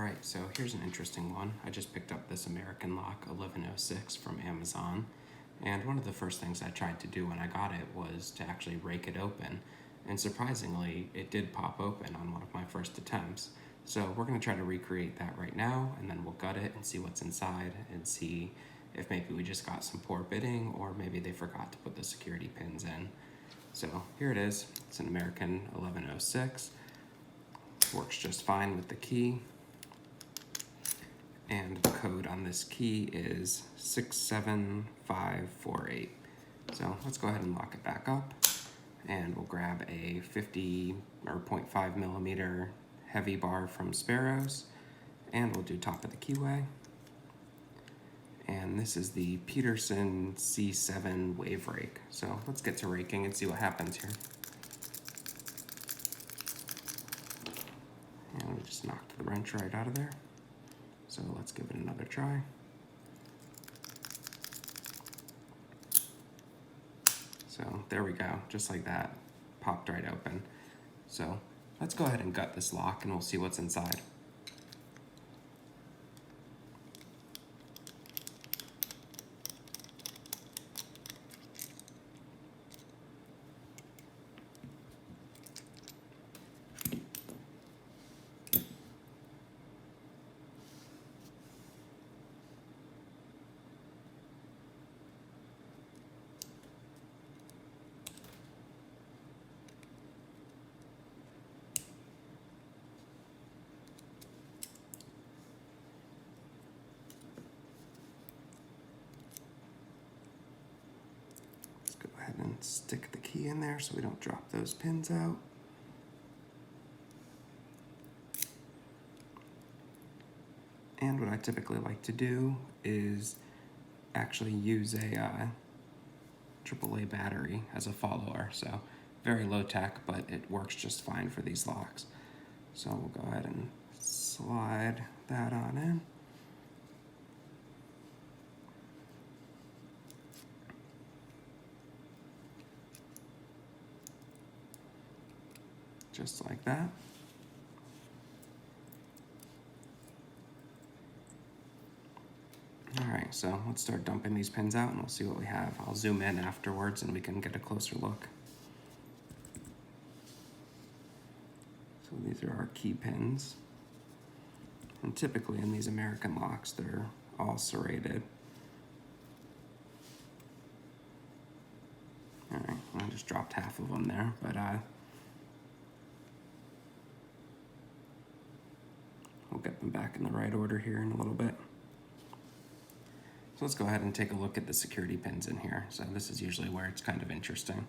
Alright, so here's an interesting one. I just picked up this American lock 1106 from Amazon, and one of the first things I tried to do when I got it was to actually rake it open, and surprisingly it did pop open on one of my first attempts. So we're going to try to recreate that right now, and then we'll gut it and see what's inside and see if maybe we just got some poor bitting or maybe they forgot to put the security pins in. So here it is. It's an American 1106. Works just fine with the key. And the code on this key is 67548. So let's go ahead and lock it back up, and we'll grab a 50 or 0.5 millimeter heavy bar from Sparrows, and we'll do top of the keyway. And this is the Peterson C7 Wave Rake. So let's get to raking and see what happens here. And we just knocked the wrench right out of there. So let's give it another try. So there we go, just like that, popped right open. So let's go ahead and gut this lock and we'll see what's inside. Go ahead and stick the key in there so we don't drop those pins out. And what I typically like to do is actually use a AAA battery as a follower. So very low tech, but it works just fine for these locks. So we'll go ahead and slide that on in. Just like that. All right, so let's start dumping these pins out and we'll see what we have. I'll zoom in afterwards and we can get a closer look. So these are our key pins. And typically in these American locks, they're all serrated. All right, I just dropped half of them there, but we'll get them back in the right order here in a little bit. So let's go ahead and take a look at the security pins in here. So this is usually where it's kind of interesting.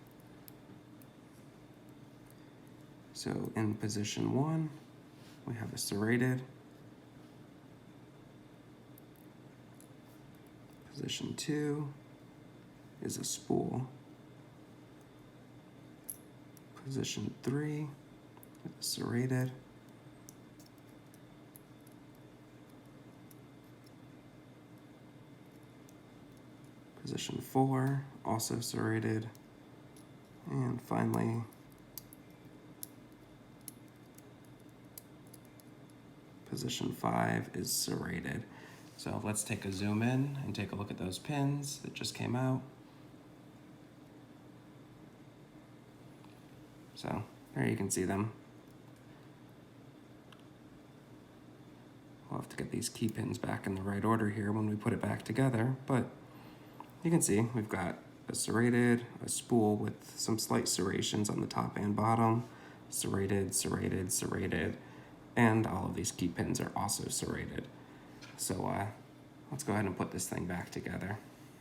So in position 1, we have a serrated. Position 2 is a spool. Position 3 is a serrated. Position 4, also serrated. And finally, position 5 is serrated. So let's take a zoom in and take a look at those pins that just came out. So there you can see them. We'll have to get these key pins back in the right order here when we put it back together, but you can see we've got a serrated, a spool with some slight serrations on the top and bottom, serrated, serrated, serrated, and all of these key pins are also serrated. So let's go ahead and put this thing back together.